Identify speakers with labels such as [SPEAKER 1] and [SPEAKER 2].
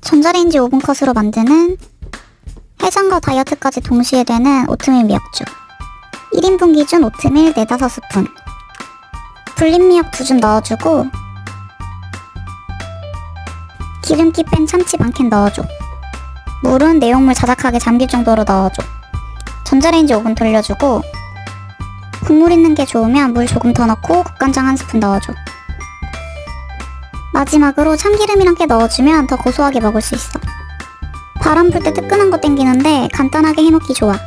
[SPEAKER 1] 전자레인지 오븐컷으로 만드는 해장과 다이어트까지 동시에 되는 오트밀 미역죽. 1인분 기준 오트밀 4, 5스푼. 불린 미역 2줌 넣어주고 기름기 뺀 참치 반캔 넣어줘. 물은 내용물 자작하게 잠길 정도로 넣어줘. 전자레인지 오븐 돌려주고 국물 있는 게 좋으면 물 조금 더 넣고 국간장 1스푼 넣어줘. 마지막으로 참기름이랑 깨 넣어주면 더 고소하게 먹을 수 있어. 바람 불 때 뜨끈한 거 땡기는데 간단하게 해먹기 좋아.